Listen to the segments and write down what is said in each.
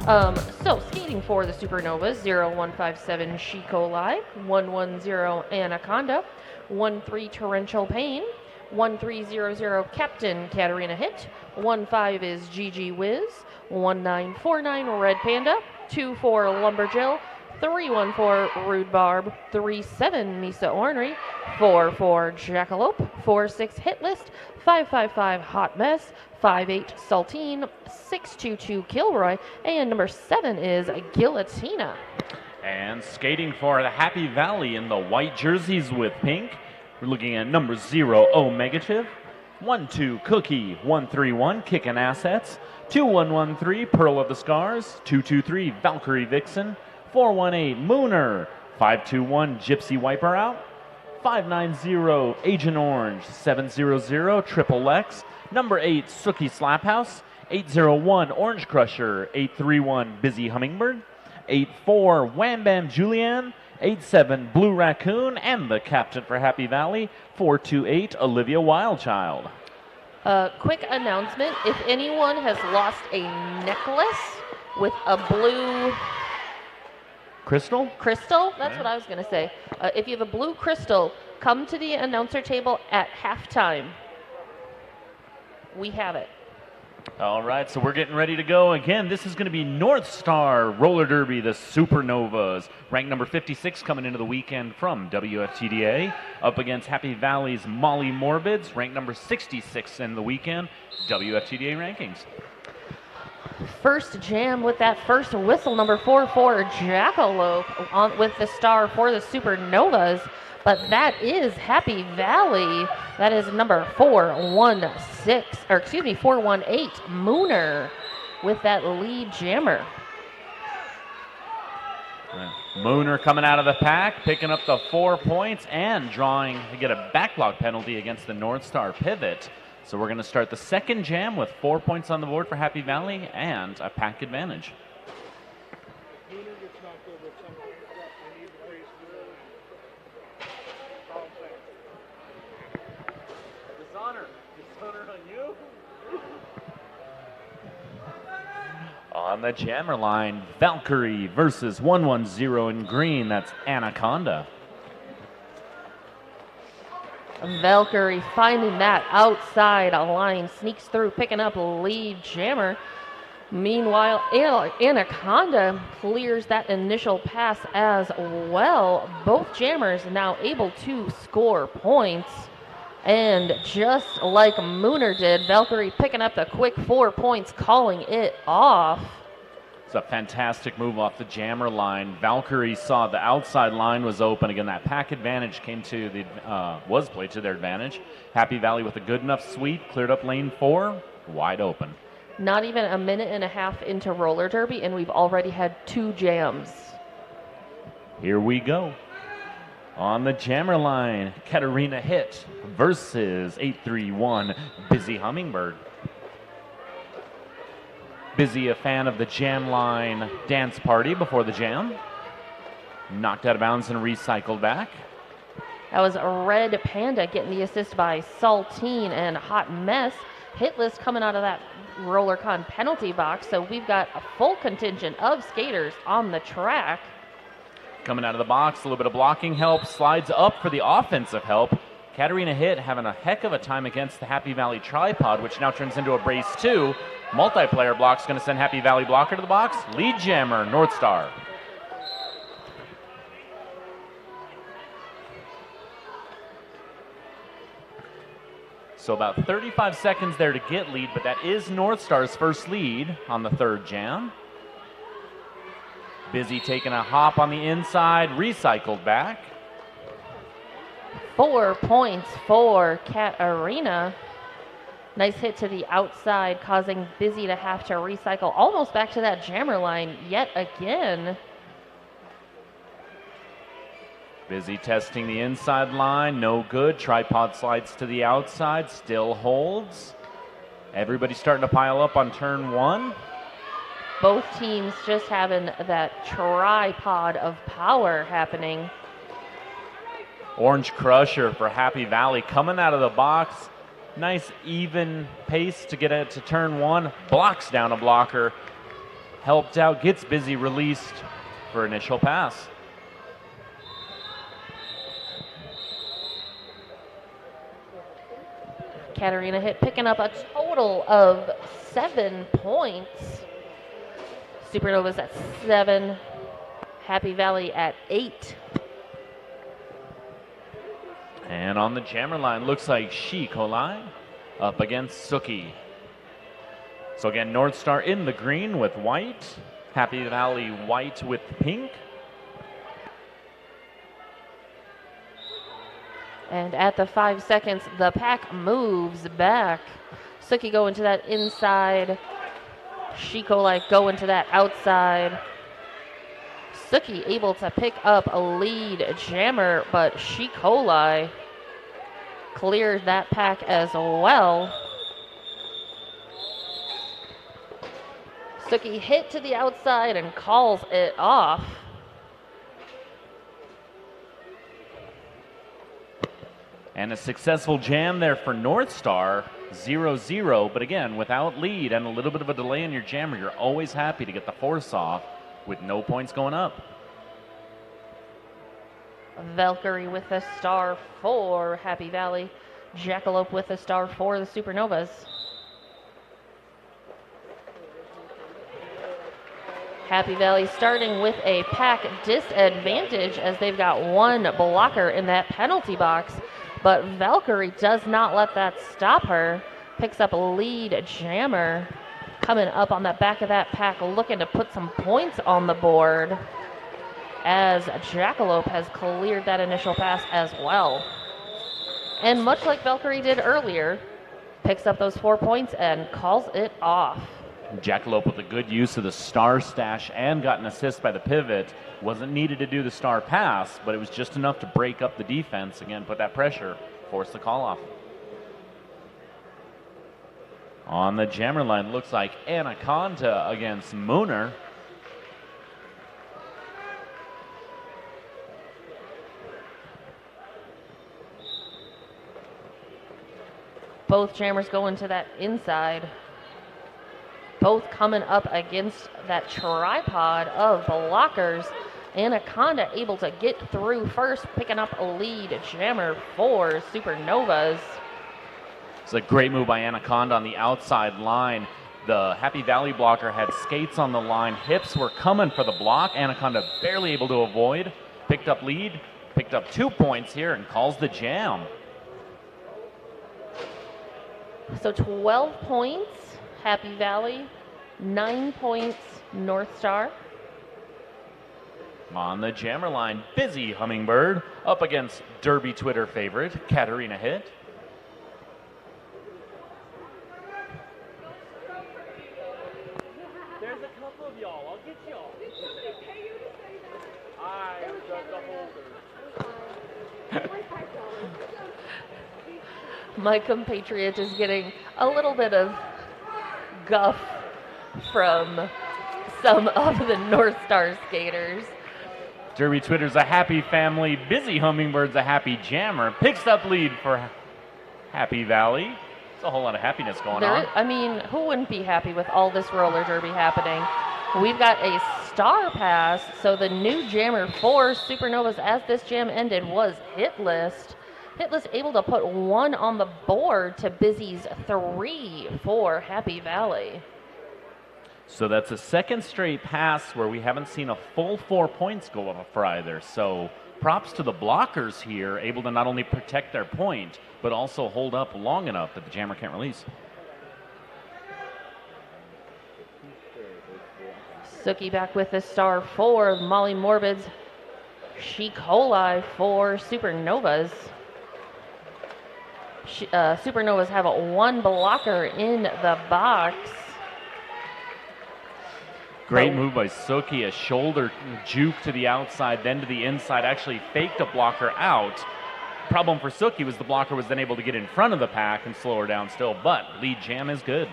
So skating for the Supernovas, 0157 Chico Live, 110 Anaconda, 13 Torrential Pain, 1300 Captain Katarina Hit, 15 is Gigi Wiz, 1949 Red Panda, 24 Lumberjill, 314 Rude Barb, 37 Misa Ornery, 44 Jackalope, 46 Hit List, 555 Hot Mess, 58 Saltine, 622 Kilroy, and number 7 is Guillotina. And skating for the Happy Valley in the white jerseys with pink, we're looking at number 0 Omegative, 12 Cookie, 131 Kickin' Assets, 2113 Pearl of the Scars, 223 Valkyrie Vixen, 418 Mooner, 521 Gypsy Wipeout, 590 Agent Orange, 700 Triple X, number 8 Sookie Slaphouse, 801 Orange Crusher, 831 Busy Hummingbird, 84 Wham Bam Julianne, 87 Blue Raccoon, and the captain for Happy Valley, 428 Olivia Wildchild. Quick announcement, if anyone has lost a necklace with a blue Crystal, that's what I was going to say. If you have a blue crystal, come to the announcer table at halftime. We have it. All right, so we're getting ready to go. Again, this is going to be North Star Roller Derby, the Supernovas. Ranked number 56 coming into the weekend from WFTDA. Up against Happy Valley's Molly Morbids, ranked number 66 in the weekend, WFTDA rankings. First jam with that first whistle, number 44 Jackalope on with the star for the Supernovas. But that is Happy Valley. That is number 418 Mooner with that lead jammer. Mooner coming out of the pack, picking up the 4 points and drawing to get a backlog penalty against the North Star pivot. So we're going to start the second jam with 4 points on the board for Happy Valley and a pack advantage. On the jammer line, Valkyrie versus 110 in green. That's Anaconda. Valkyrie finding that outside line, sneaks through, picking up lead jammer. Meanwhile, Anaconda clears that initial pass as well. Both jammers now able to score points. And just like Mooner did, Valkyrie picking up the quick 4 points, calling it off. It's a fantastic move off the jammer line. Valkyrie saw the outside line was open. Again, that pack advantage came to the was played to their advantage. Happy Valley with a good enough sweep, cleared up lane 4, wide open. Not even a minute and a half into roller derby, and we've already had 2 jams. Here we go. On the jammer line, Katarina Hit versus 831 Busy Hummingbird. Busy, a fan of the jam line dance party before the jam. Knocked out of bounds and recycled back. That was a Red Panda getting the assist by Saltine and Hot Mess. Hitless coming out of that RollerCon penalty box, so we've got a full contingent of skaters on the track. Coming out of the box, a little bit of blocking help, slides up for the offensive help. Katarina Hit having a heck of a time against the Happy Valley tripod, which now turns into a brace 2. Multiplayer block's going to send Happy Valley blocker to the box. Lead jammer, North Star. So about 35 seconds there to get lead, but that is North Star's first lead on the third jam. Busy taking a hop on the inside, recycled back. 4 points for Katarina. Nice hit to the outside, causing Busy to have to recycle almost back to that jammer line yet again. Busy testing the inside line, no good. Tripod slides to the outside, still holds. Everybody starting to pile up on turn 1. Both teams just having that tripod of power happening. Orange Crusher for Happy Valley coming out of the box. Nice even pace to get it to turn 1. Blocks down a blocker. helped out, gets busy, released for initial pass. Katarina Hit picking up a total of 7 points. Supernovas at 7. Happy Valley at 8. And on the jammer line, looks like Shikolai up against Suki. So again, North Star in the green with white. Happy Valley white with pink. And at the 5 seconds, the pack moves back. Suki go into that inside. Shikolai go into that outside. Suki able to pick up a lead jammer, but Shikolai clears that pack as well. Suki hit to the outside and calls it off. And a successful jam there for North Star, 0-0. But again, without lead and a little bit of a delay in your jammer, you're always happy to get the force off with no points going up. Valkyrie with a star for Happy Valley. Jackalope with a star for the Supernovas. Happy Valley starting with a pack disadvantage as they've got one blocker in that penalty box. But Valkyrie does not let that stop her. Picks up a lead jammer. Coming up on the back of that pack, looking to put some points on the board, as Jackalope has cleared that initial pass as well. And much like Valkyrie did earlier, picks up those 4 points and calls it off. Jackalope with a good use of the star stash and got an assist by the pivot. Wasn't needed to do the star pass, but it was just enough to break up the defense. Again, put that pressure, force the call off. On the jammer line, looks like Anaconda against Mooner. Both jammers go into that inside. Both coming up against that tripod of blockers. Anaconda able to get through first, picking up a lead jammer for Supernovas. It's a great move by Anaconda on the outside line. The Happy Valley blocker had skates on the line. Hips were coming for the block. Anaconda barely able to avoid. Picked up lead, picked up 2 points here and calls the jam. So 12 points, Happy Valley. 9 points, North Star. On the jammer line, Busy Hummingbird up against Derby Twitter favorite, Katarina Hit. There's a couple of y'all. I'll get y'all. I am the holder. My compatriot is getting a little bit of guff from some of the North Star skaters. Derby Twitter's a happy family. Busy Hummingbird's a happy jammer. Picks up lead for Happy Valley. It's a whole lot of happiness going on. I mean, who wouldn't be happy with all this roller derby happening? We've got a star pass, so the new jammer for Supernovas as this jam ended was Hitless. Hitless able to put 1 on the board to Busy's 3 for Happy Valley. So that's a second straight pass where we haven't seen a full 4 points go up for either. So props to the blockers here, able to not only protect their point, but also hold up long enough that the jammer can't release. Suki back with the star for Molly Morbids. Shikolai for Supernovas. Supernovas have 1 blocker in the box. Great move by Suki, a shoulder juke to the outside, then to the inside, actually faked a blocker out. Problem for Suki was the blocker was then able to get in front of the pack and slow her down still, but lead jam is good.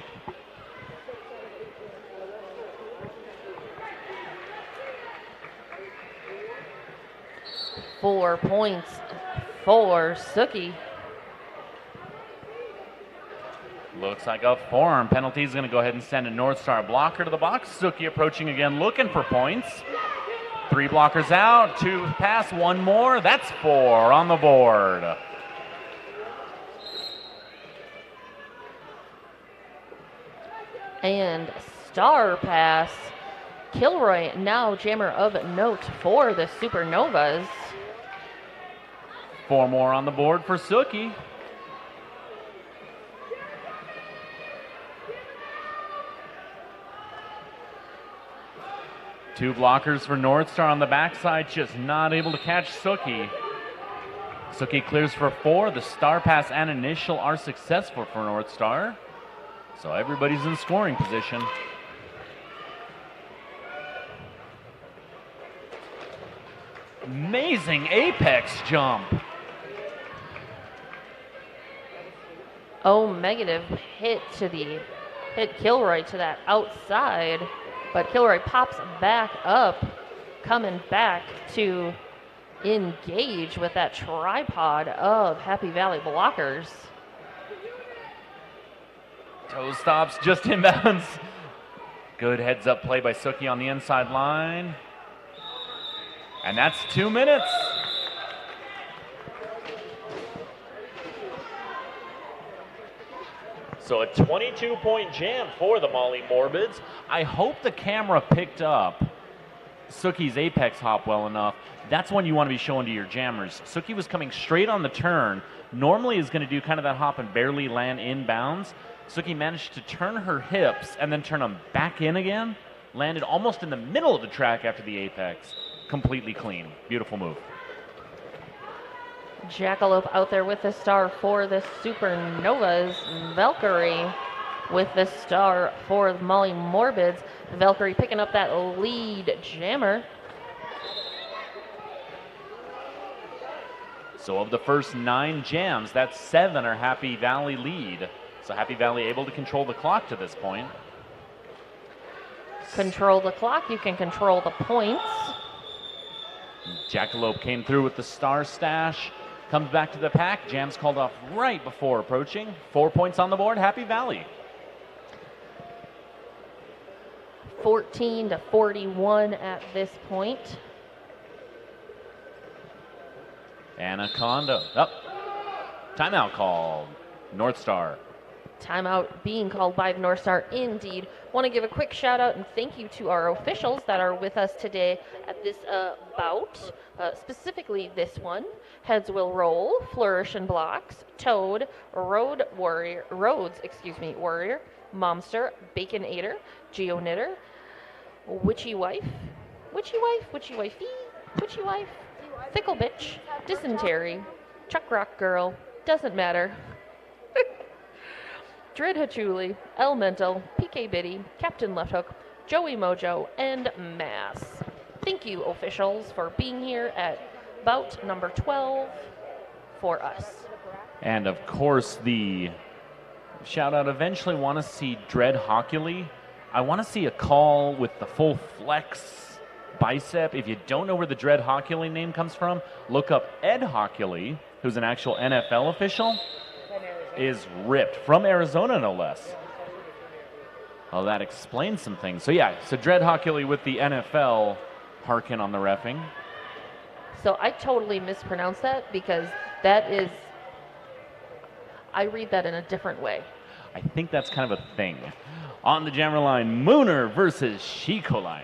Four points for Suki. Looks like a forearm penalty is going to go ahead and send a North Star blocker to the box. Suki approaching again, looking for points. 3 blockers out, 2 pass, 1 more. That's 4 on the board. And star pass. Kilroy, now jammer of note for the Supernovas. 4 more on the board for Suki. Two blockers for North Star on the backside, just not able to catch Suki. Suki clears for 4. The star pass and initial are successful for North Star. So everybody's in scoring position. Amazing apex jump. Oh, negative hit Kilroy to that outside, but Kilroy pops back up, coming back to engage with that tripod of Happy Valley blockers. Toe stops just inbounds. Good heads up play by Suki on the inside line. And that's 2 minutes. So a 22-point jam for the Molly Morbids. I hope the camera picked up Suki's apex hop well enough. That's when you want to be showing to your jammers. Suki was coming straight on the turn. Normally is going to do kind of that hop and barely land inbounds. Suki managed to turn her hips and then turn them back in again. Landed almost in the middle of the track after the apex. Completely clean. Beautiful move. Jackalope out there with the star for the Supernovas. Valkyrie with the star for Molly Morbids. Valkyrie picking up that lead jammer. So of the first 9 jams, that's 7 are Happy Valley lead. So Happy Valley able to control the clock to this point. Control the clock, you can control the points. Jackalope came through with the star stash. Comes back to the pack. Jam's called off right before approaching. 4 points on the board. Happy Valley. 14-41 at this point. Anaconda. Timeout called. North Star. Timeout being called by the North Star indeed. Want to give a quick shout out and thank you to our officials that are with us today at this bout. Specifically this one. Heads will roll, flourish and blocks, Toad, Rhodes, Warrior, Momster, Baconator, Geoknitter, Witchy Wife, Witchy Wife, Fickle Bitch, Dysentery, Chuck Rock Girl, doesn't matter. Dread Hachuli, Elemental, PK Biddy, Captain Left Hook, Joey Mojo, and Mass. Thank you, officials, for being here at bout number 12 for us. And of course, the shout out eventually want to see Dread Hockley. I want to see a call with the full flex bicep. If you don't know where the Dread Hockley name comes from, look up Ed Hockley, who's an actual NFL official. Is ripped from Arizona, no less. Oh, that explains some things. So yeah, so Dread Hockley with the NFL harken on the reffing. So I totally mispronounced that because that is, I read that in a different way. I think that's kind of a thing. On the jammer line, Mooner versus Shikolai.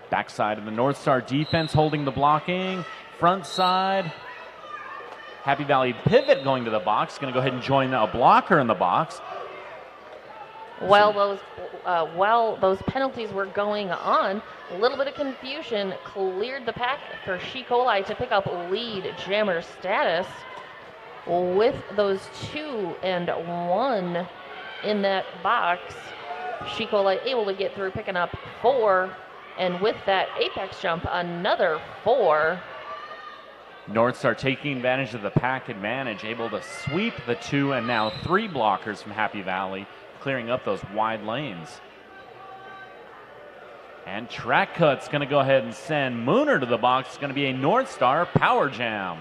Backside of the North Star defense holding the blocking. Front side. Happy Valley pivot going to the box. Going to go ahead and join a blocker in the box. While those penalties were going on, a little bit of confusion cleared the pack for Shikolai to pick up lead jammer status. With those 2 and 1 in that box, Shikolai able to get through, picking up 4, and with that apex jump, another 4. North Star taking advantage of the pack advantage, able to sweep the 2 and now 3 blockers from Happy Valley, clearing up those wide lanes. And Track Cut's going to go ahead and send Mooner to the box. It's going to be a North Star power jam.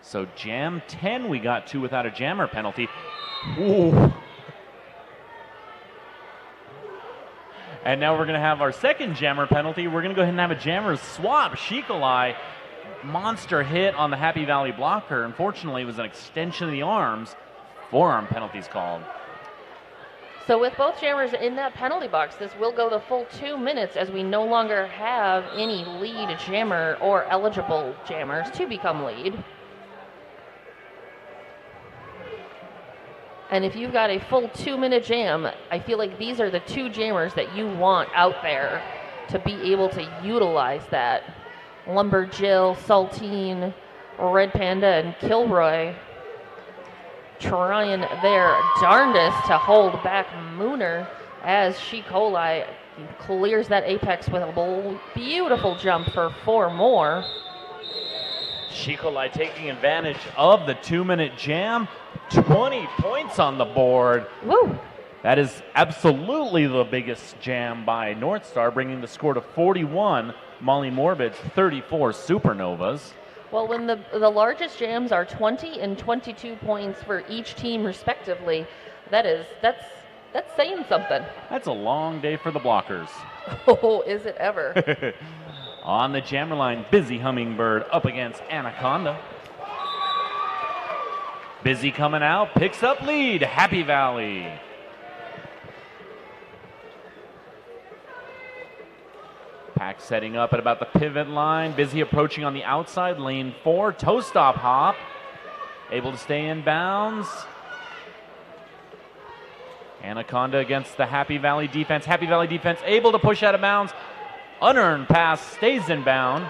So jam 10, we got 2 without a jammer penalty. Ooh. And now we're going to have our second jammer penalty. We're going to go ahead and have a jammer swap. Shikolai, monster hit on the Happy Valley blocker. Unfortunately, it was an extension of the arms. Forearm penalties called. So with both jammers in that penalty box, this will go the full 2 minutes as we no longer have any lead jammer or eligible jammers to become lead. And if you've got a full 2-minute jam, I feel like these are the 2 jammers that you want out there to be able to utilize that. Lumberjill, Saltine, Red Panda, and Kilroy trying their darndest to hold back Mooner as Shikolai clears that apex with a beautiful jump for 4 more. Shikolai taking advantage of the 2-minute jam. 20 points on the board. Woo! That is absolutely the biggest jam by North Star, bringing the score to 41. Molly Morbids, 34 Supernovas. Well, when the largest jams are 20 and 22 points for each team respectively, that's saying something. That's a long day for the blockers. Oh, is it ever? On the jammer line, Busy Hummingbird up against Anaconda. Busy coming out, picks up lead, Happy Valley. Pack setting up at about the pivot line. Busy approaching on the outside, lane 4, toe stop hop. Able to stay in bounds. Anaconda against the Happy Valley defense. Happy Valley defense able to push out of bounds. Unearned pass stays in bound.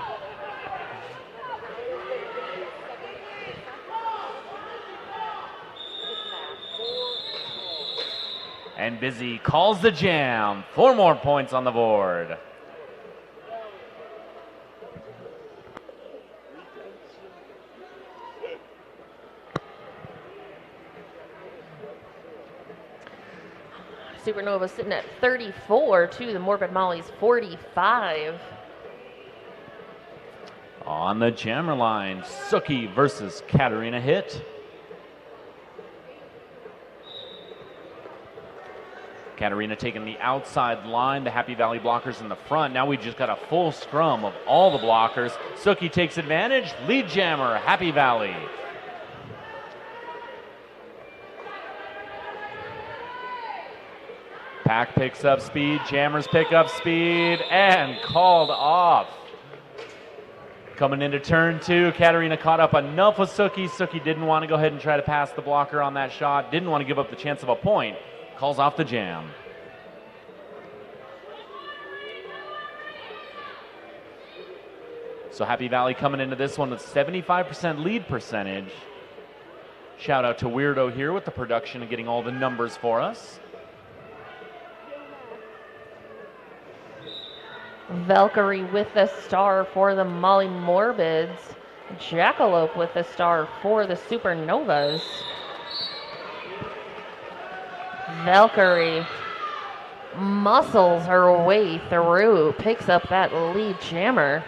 And Busy calls the jam. 4 more points on the board. Supernova sitting at 34 to the Morbid Molly's 45. On the jammer line, Suki versus Katarina Hit. Katarina taking the outside line, the Happy Valley blockers in the front. Now we just got a full scrum of all the blockers. Suki takes advantage, lead jammer, Happy Valley. Pack picks up speed, jammers pick up speed, and called off. Coming into turn 2, Katarina caught up enough with Suki. Suki didn't want to go ahead and try to pass the blocker on that shot, didn't want to give up the chance of a point. Calls off the jam. So Happy Valley coming into this one with 75% lead percentage. Shout out to Weirdo here with the production and getting all the numbers for us. Valkyrie with the star for the Molly Morbids. Jackalope with the star for the Supernovas. Valkyrie muscles her way through, picks up that lead jammer.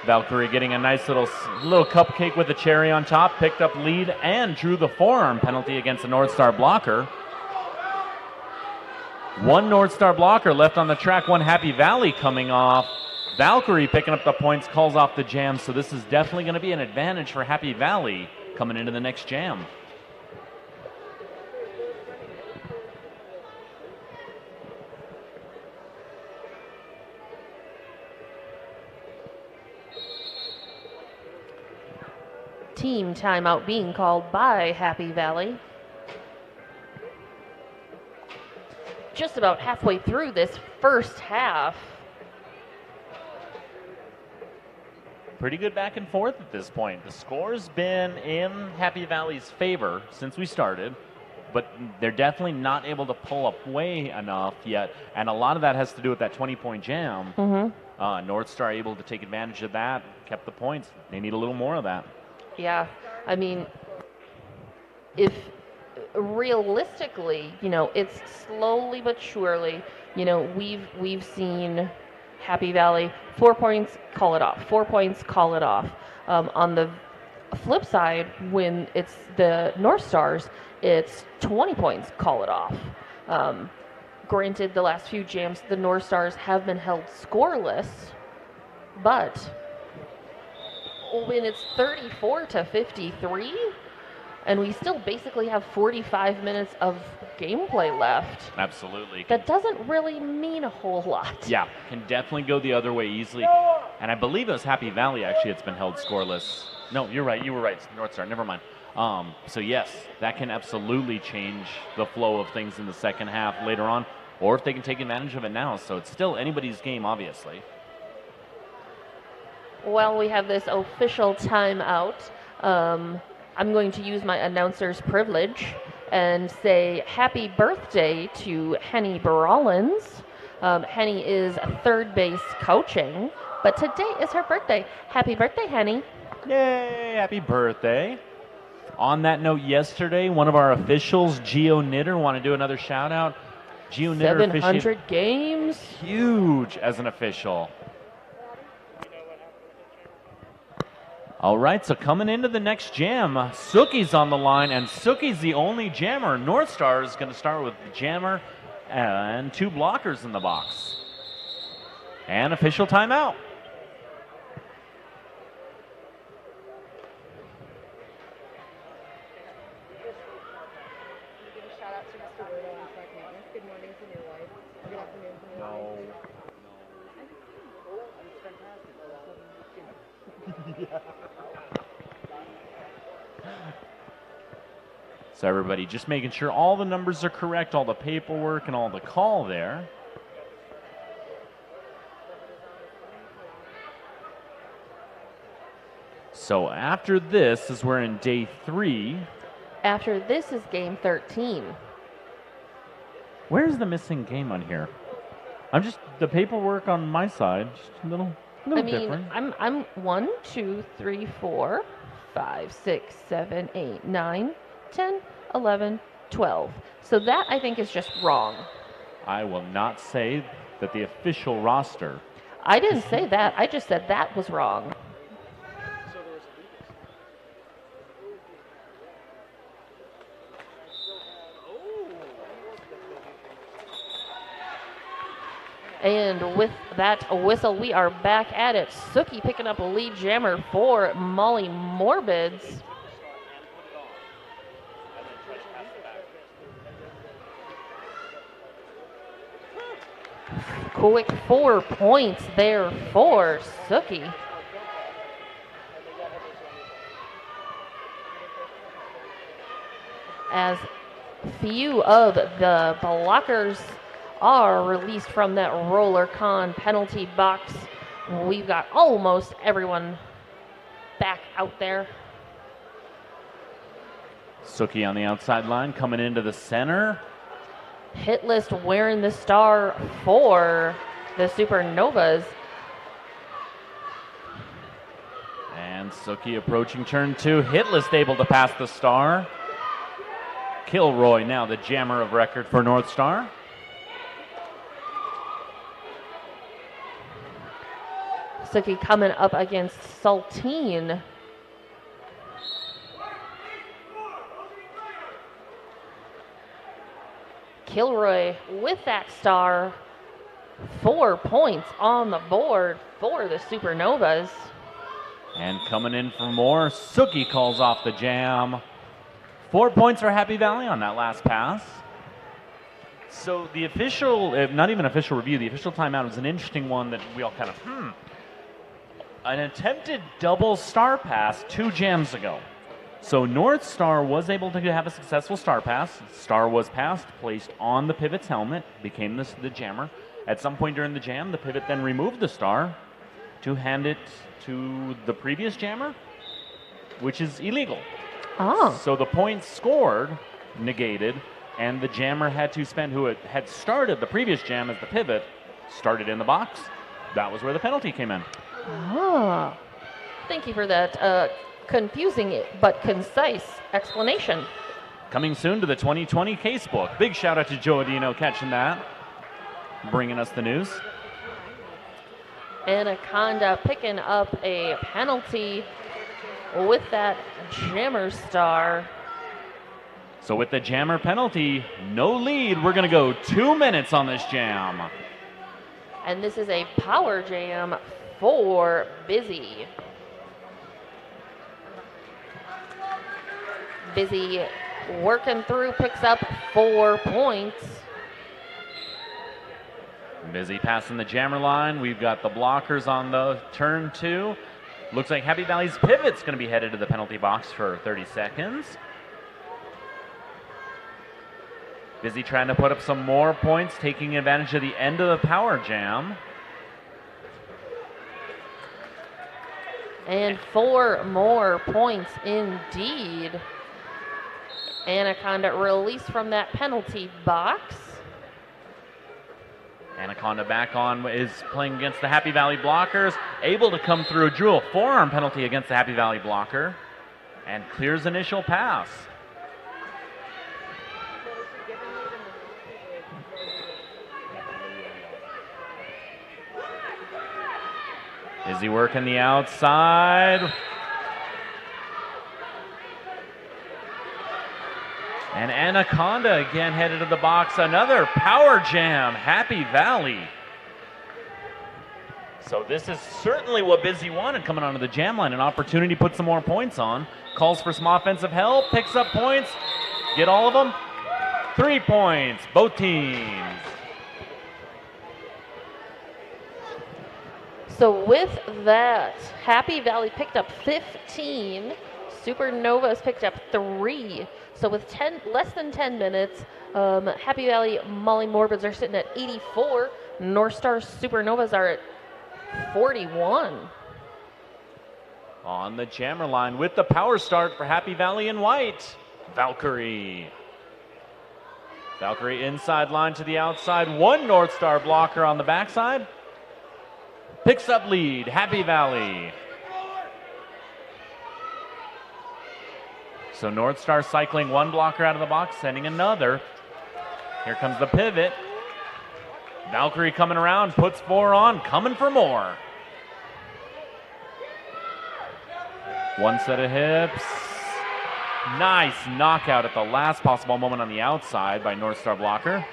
Valkyrie getting a nice little cupcake with a cherry on top, picked up lead and drew the forearm penalty against the North Star blocker. 1 North Star blocker left on the track, 1 Happy Valley coming off. Valkyrie picking up the points, calls off the jam, so this is definitely going to be an advantage for Happy Valley coming into the next jam. Team timeout being called by Happy Valley. Just about halfway through this first half. Pretty good back and forth at this point. The score's been in Happy Valley's favor since we started, but they're definitely not able to pull away enough yet, and a lot of that has to do with that 20-point jam. North Star able to take advantage of that, kept the points. They need a little more of that. Yeah, I mean, if realistically, it's slowly but surely, we've seen Happy Valley 4 points, call it off. 4 points, call it off. On the flip side, when it's the North Stars, it's 20 points, call it off. Granted, the last few jams, the North Stars have been held scoreless, but when it's 34 to 53, and we still basically have 45 minutes of gameplay left, Absolutely. that doesn't really mean a whole lot. Yeah, can definitely go the other way easily. And I believe it was Happy Valley, actually, it's been held scoreless. No, you're right. You were right. It's North Star. Never mind. So, yes, that can absolutely change the flow of things in the second half later on, or if they can take advantage of it now. So it's still anybody's game, obviously. While we have this official timeout, I'm going to use my announcer's privilege and say happy birthday to Henny Brawlins. Henny is third base coaching, but today is her birthday. Happy birthday, Henny. Yay, happy birthday. On that note, yesterday, one of our officials, Geo Knitter, want to do another shout out. Geo Knitter 700 games. Huge as an official. All right, so coming into the next jam, Suki's on the line, and Suki's the only jammer. North Star is going to start with the jammer and 2 blockers in the box. And official timeout. So everybody just making sure all the numbers are correct, all the paperwork and all the call there. So after this, as we're in day 3. After this is game 13. Where's the missing game on here? I'm just, the paperwork on my side, just a little different. I'm 1, 2, 3, 4, 5, 6, 7, 8, 9, 10, 11, 12. So that, I think, is just wrong. I will not say that the official roster. I didn't say that. I just said that was wrong. And with that whistle, we are back at it. Suki picking up a lead jammer for Molly Morbids. Quick 4 points there for Suki. As few of the blockers are released from that roller con penalty box, we've got almost everyone back out there. Suki on the outside line coming into the center. Hit list wearing the star for the Supernovas. And Suki approaching turn 2. Hit list able to pass the star. Kilroy now the jammer of record for North Star. Suki coming up against Saltine. Kilroy with that star. 4 points on the board for the Supernovas. And coming in for more, Suki calls off the jam. 4 points for Happy Valley on that last pass. So the official, not even official review, the official timeout was an interesting one that we all kind of, An attempted double star pass 2 jams ago. So North Star was able to have a successful star pass. Star was passed, placed on the pivot's helmet, became the jammer. At some point during the jam, the pivot then removed the star to hand it to the previous jammer, which is illegal. Oh. So the points scored negated, and the jammer had to spend, who had started the previous jam as the pivot, started in the box. That was where the penalty came in. Ah. Thank you for that confusing but concise explanation. Coming soon to the 2020 casebook. Big shout out to Joe Adino catching that, bringing us the news. Anaconda picking up a penalty with that Jammer Star. So with the jammer penalty, no lead. We're going to go 2 minutes on this jam. And this is a power jam for Busy. Busy working through, picks up 4 points. Busy passing the jammer line. We've got the blockers on the turn 2. Looks like Happy Valley's pivot's going to be headed to the penalty box for 30 seconds. Busy trying to put up some more points, taking advantage of the end of the power jam. And 4 more points indeed. Anaconda released from that penalty box. Anaconda back on, is playing against the Happy Valley blockers, able to come through, drew a forearm penalty against the Happy Valley blocker, and clears initial pass. Busy working the outside. And Anaconda again headed to the box. Another power jam, Happy Valley. So this is certainly what Busy wanted coming onto the jam line. An opportunity to put some more points on. Calls for some offensive help, picks up points. Get all of them? 3 points, both teams. So with that, Happy Valley picked up 15. Supernovas picked up 3. So with less than 10 minutes, Happy Valley Molly Morbids are sitting at 84. North Star Supernovas are at 41. On the jammer line with the power start for Happy Valley in white, Valkyrie. Valkyrie inside line to the outside. 1 North Star blocker on the backside. Picks up lead, Happy Valley. So North Star cycling 1 blocker out of the box, sending another. Here comes the pivot. Valkyrie coming around, puts 4 on, coming for more. 1 set of hips. Nice knockout at the last possible moment on the outside by North Star blocker.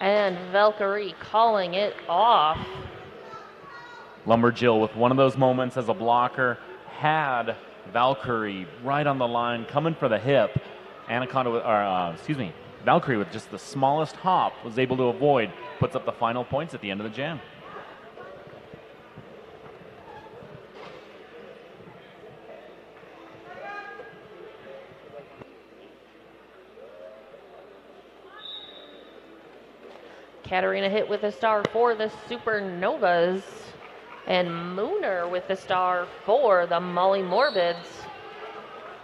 And Valkyrie calling it off. Lumberjill with one of those moments as a blocker had Valkyrie right on the line coming for the hip. Valkyrie with just the smallest hop was able to avoid, puts up the final points at the end of the jam. Katarina hit with a star for the Supernovas. And Mooner with the star for the Molly Morbids.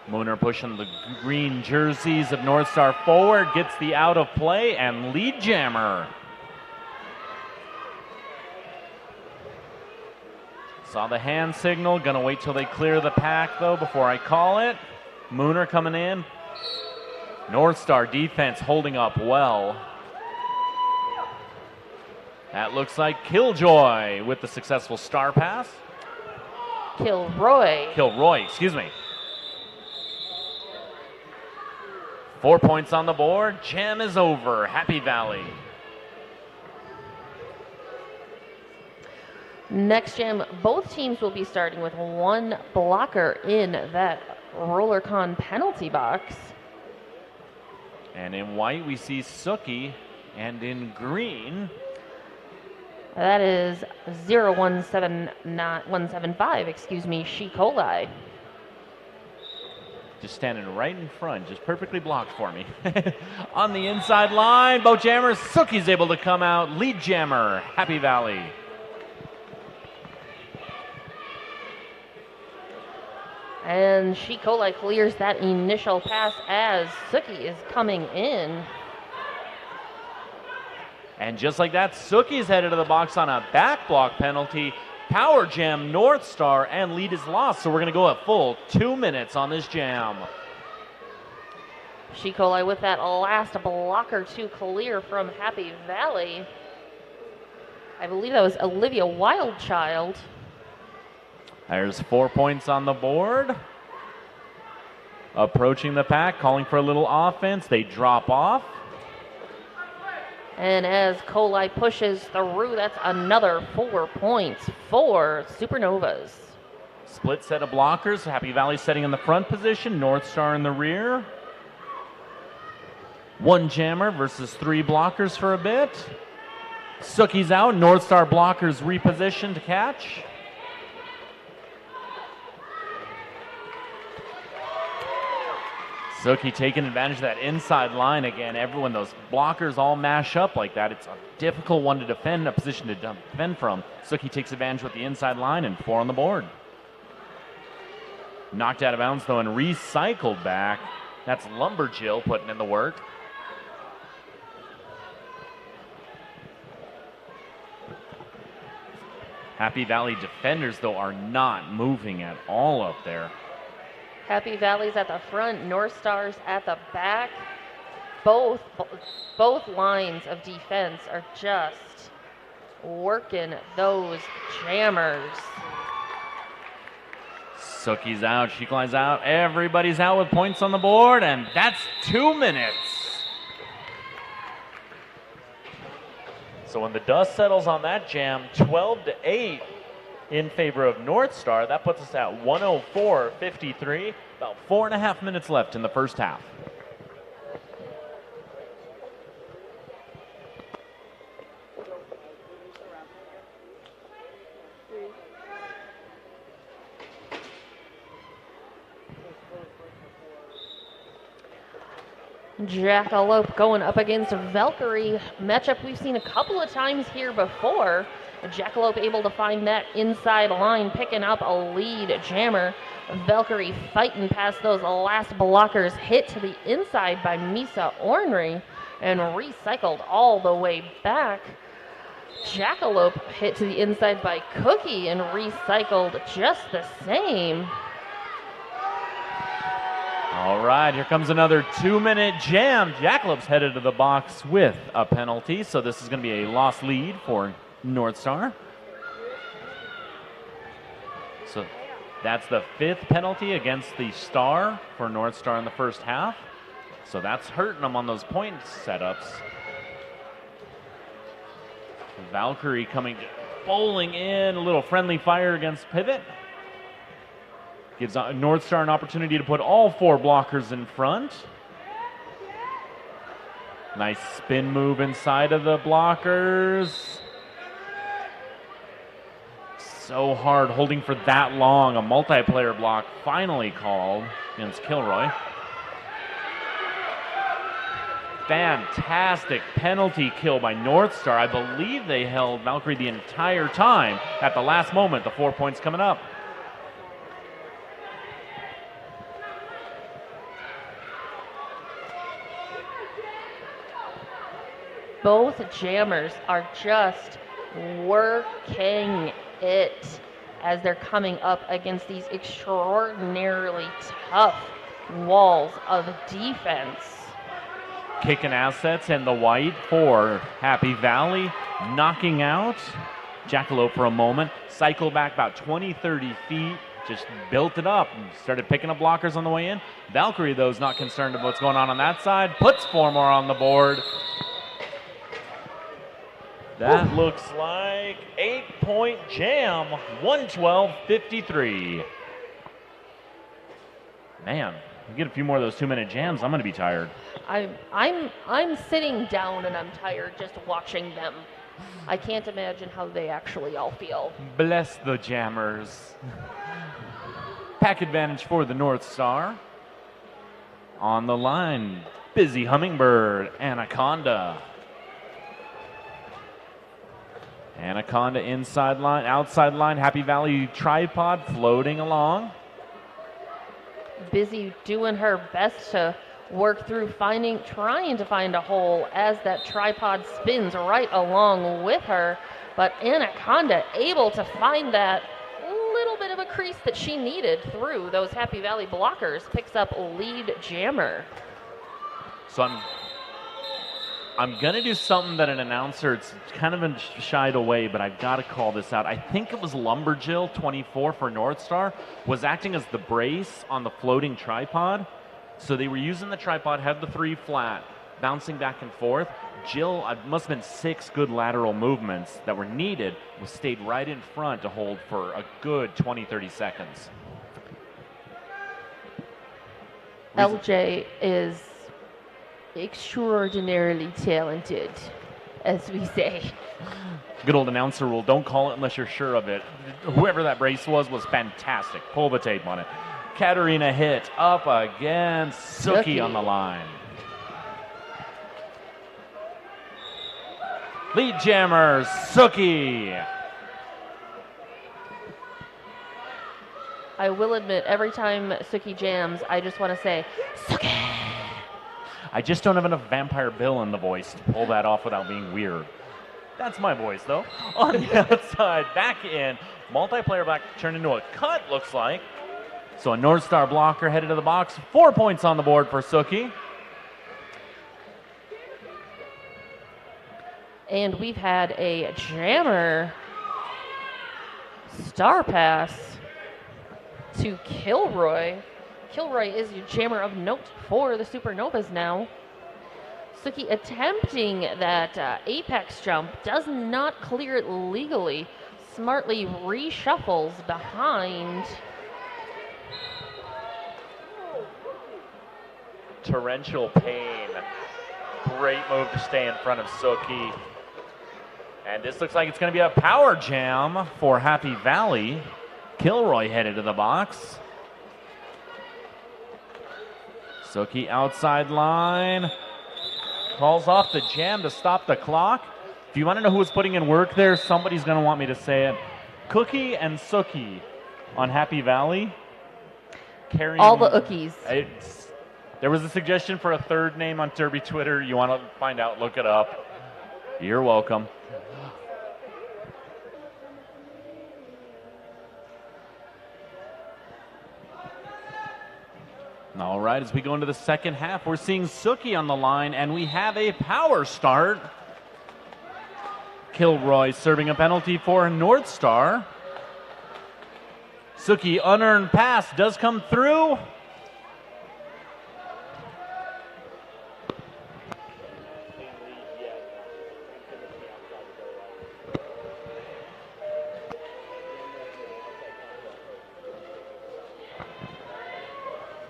Mooner pushing the green jerseys of North Star forward, gets the out of play and lead jammer. Saw the hand signal, gonna wait till they clear the pack though before I call it. Mooner coming in. North Star defense holding up well. That looks like Killjoy with the successful star pass. Kilroy, excuse me. 4 points on the board. Jam is over. Happy Valley. Next jam, both teams will be starting with 1 blocker in that RollerCon penalty box. And in white, we see Suki. And in green, that is 0175, She Coli. just standing right in front, just perfectly blocked for me. On the inside line, both jammers. Suki's able to come out. Lead jammer, Happy Valley. And She Coli clears that initial pass as Suki is coming in. And just like that, Suki's headed to the box on a back block penalty. Power jam North Star, and lead is lost. So we're going to go a full 2 minutes on this jam. Shikoli with that last blocker to clear from Happy Valley. I believe that was Olivia Wildchild. There's 4 points on the board. Approaching the pack, calling for a little offense. They drop off. And as Coli pushes through, that's another 4 points for Supernovas. Split set of blockers. Happy Valley setting in the front position. North Star in the rear. 1 jammer versus 3 blockers for a bit. Suki's out. North Star blockers repositioned to catch. Suki taking advantage of that inside line again. Everyone, those blockers all mash up like that. It's a difficult one to defend, a position to defend from. Suki takes advantage with the inside line and 4 on the board. Knocked out of bounds though and recycled back. That's Lumberjill putting in the work. Happy Valley defenders though are not moving at all up there. Happy Valley's at the front, North Star's at the back. Both lines of defense are just working those jammers. Suki's out, Shikoli's out, everybody's out with points on the board, and that's 2 minutes. So when the dust settles on that jam, 12-8 in favor of North Star. That puts us at 104-53. About 4.5 minutes left in the first half. Jackalope going up against Valkyrie. Matchup we've seen a couple of times here before. Jackalope able to find that inside line, picking up a lead jammer. Valkyrie fighting past those last blockers, hit to the inside by Misa Ornery and recycled all the way back. Jackalope hit to the inside by Cookie and recycled just the same. All right, here comes another 2-minute jam. Jackalope's headed to the box with a penalty, so this is going to be a lost lead for North Star. So that's the 5th penalty against the Star for North Star in the first half. So that's hurting them on those point setups. Valkyrie coming, bowling in, a little friendly fire against Pivot. Gives North Star an opportunity to put all 4 blockers in front. Nice spin move inside of the blockers. So hard holding for that long. A multiplayer block finally called against Kilroy. Fantastic penalty kill by North Star. I believe they held Valkyrie the entire time. At the last moment, the 4 points coming up. Both jammers are just working it as they're coming up against these extraordinarily tough walls of defense. Kicking assets and the white for Happy Valley, knocking out Jackalope for a moment, cycle back about 20-30 feet, just built it up and started picking up blockers on the way in. Valkyrie, though, is not concerned about what's going on that side, puts 4 more on the board. That looks like 8-point jam, 112-53. Man, you get a few more of those 2-minute jams, I'm going to be tired. I'm sitting down and I'm tired just watching them. I can't imagine how they actually all feel. Bless the jammers. Pack advantage for the North Star. On the line, Busy Hummingbird, Anaconda. Anaconda inside line, outside line, Happy Valley tripod floating along. Busy doing her best to work through trying to find a hole as that tripod spins right along with her. But Anaconda able to find that little bit of a crease that she needed through those Happy Valley blockers, picks up lead jammer. So I'm gonna do something that an announcer, it's kind of been shied away, but I've got to call this out. I think it was Lumberjill 24 for North Star was acting as the brace on the floating tripod. So they were using the tripod, had the 3 flat, bouncing back and forth. Jill, it must have been 6 good lateral movements that were needed, was stayed right in front to hold for a good 20-30 seconds. LJ is extraordinarily talented, as we say. Good old announcer rule, don't call it unless you're sure of it. Whoever that brace was fantastic. Pull the tape on it. Katarina hit up against Suki on the line. Lead jammer, Suki. I will admit, every time Suki jams, I just want to say, Suki! I just don't have enough Vampire Bill in the voice to pull that off without being weird. That's my voice, though. On the outside, back in. Multiplayer back turned into a cut, looks like. So a North Star blocker headed to the box. 4 points on the board for Suki. And we've had a jammer star pass to Kilroy. Kilroy is your jammer of note for the Supernovas now. Suki attempting that apex jump, does not clear it legally. Smartly reshuffles behind. Torrential Pain. Great move to stay in front of Suki. And this looks like it's going to be a power jam for Happy Valley. Kilroy headed to the box. Suki outside line. Calls off the jam to stop the clock. If you want to know who was putting in work there, somebody's going to want me to say it. Cookie and Suki on Happy Valley. Carrying All the Ookies. There was a suggestion for a third name on Derby Twitter. You want to find out, look it up. You're welcome. All right, as we go into the second half, we're seeing Suki on the line, and we have a power start. Kilroy serving a penalty for North Star. Suki, unearned pass does come through.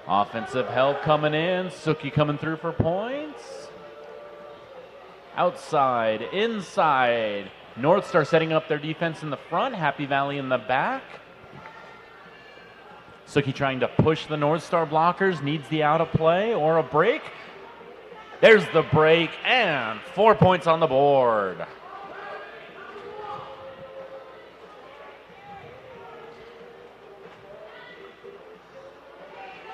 Offensive help coming in. Suki coming through for points. Outside, inside. North Star setting up their defense in the front. Happy Valley in the back. Suki trying to push the North Star blockers. Needs the out of play or a break. There's the break and 4 points on the board.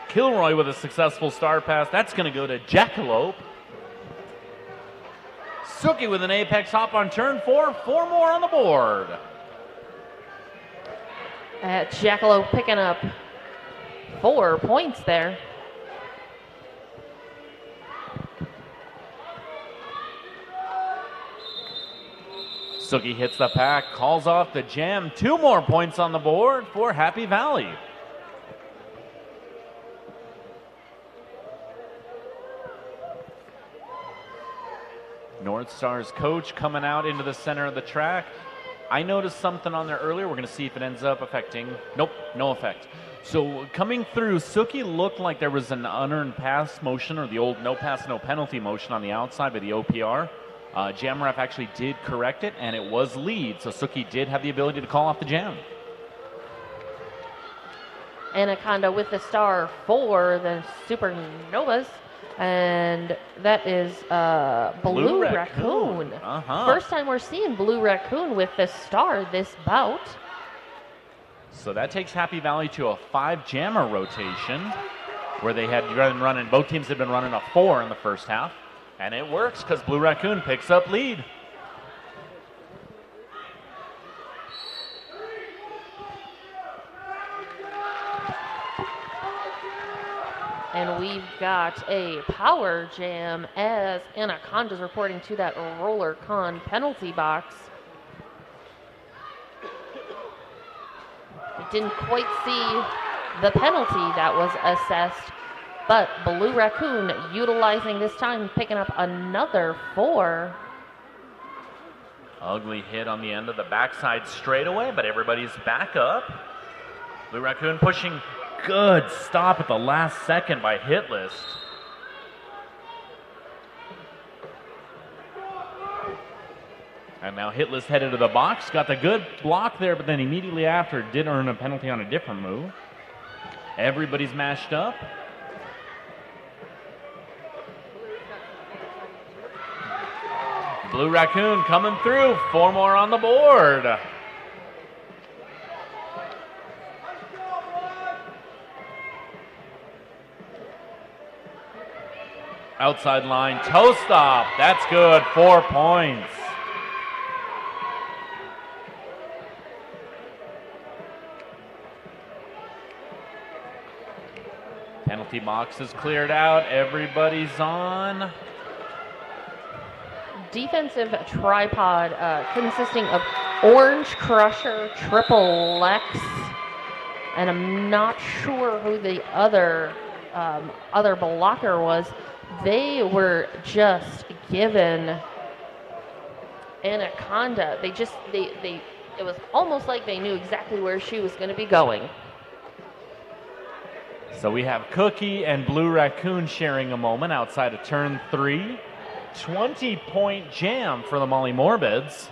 Kilroy with a successful star pass. That's going to go to Jackalope. Suki with an apex hop on turn 4. 4 more on the board. Jackalope picking up 4 points there. Suki hits the pack, calls off the jam. 2 more points on the board for Happy Valley. North Star's coach coming out into the center of the track. I noticed something on there earlier. We're going to see if it ends up affecting. Nope, no effect. So coming through, Suki looked like there was an unearned pass motion, or the old no pass, no penalty motion on the outside by the OPR. Jam ref actually did correct it, and it was lead. So Suki did have the ability to call off the jam. Anaconda with the star for the Supernovas. And that is Blue Raccoon. First time we're seeing Blue Raccoon with the star this bout. So that takes Happy Valley to a 5 jammer rotation, where they had been running, both teams had been running a 4 in the first half. And it works because Blue Raccoon picks up lead. And we've got a power jam as Anaconda's reporting to that Roller Con penalty box. We didn't quite see the penalty that was assessed, but Blue Raccoon utilizing this time, picking up another 4. Ugly hit on the end of the backside straightaway, but everybody's back up. Blue Raccoon pushing. Good stop at the last second by Hitlist. And now Hitlist headed to the box, got the good block there, but then immediately after did earn a penalty on a different move. Everybody's mashed up. Blue Raccoon coming through, 4 more on the board. Outside line, toe stop. That's good, 4 points. Penalty box is cleared out. Everybody's on. Defensive tripod consisting of Orange Crusher, Triple X, and I'm not sure who the other blocker was. They were just given Anaconda. It was almost like they knew exactly where she was going to be going. So we have Cookie and Blue Raccoon sharing a moment outside of turn 3. 20-point jam for the Molly Morbids.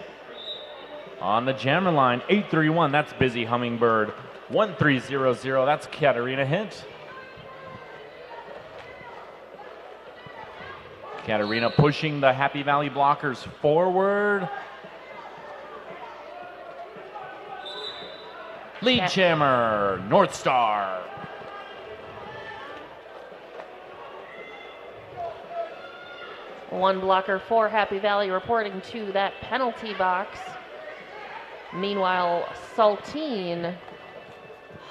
On the jammer line, 831, that's Busy Hummingbird. 1300, that's Katarina Hint. Katarina pushing the Happy Valley blockers forward. Lead jammer, North Star. One blocker for Happy Valley reporting to that penalty box. Meanwhile, Saltine,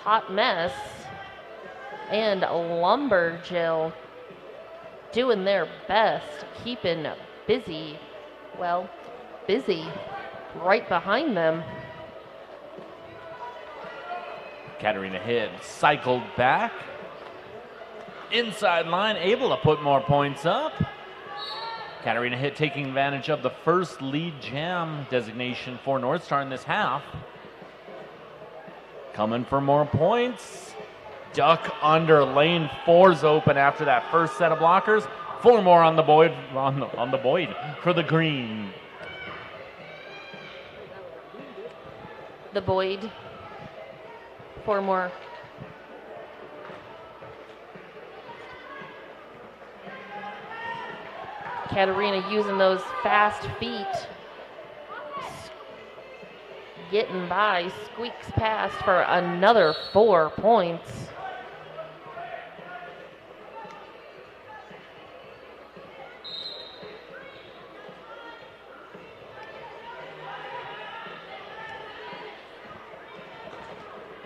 Hot Mess, and Lumberjill doing their best, keeping busy right behind them. Katarina Hid cycled back. Inside line, able to put more points up. Katarina Hit taking advantage of the first lead jam designation for North Star in this half. Coming for more points. Duck under, lane 4's open after that first set of blockers. 4 more on the Boyd, on the Boyd for the green. The Boyd, 4 more. Katarina using those fast feet, getting by, squeaks past for another 4 points.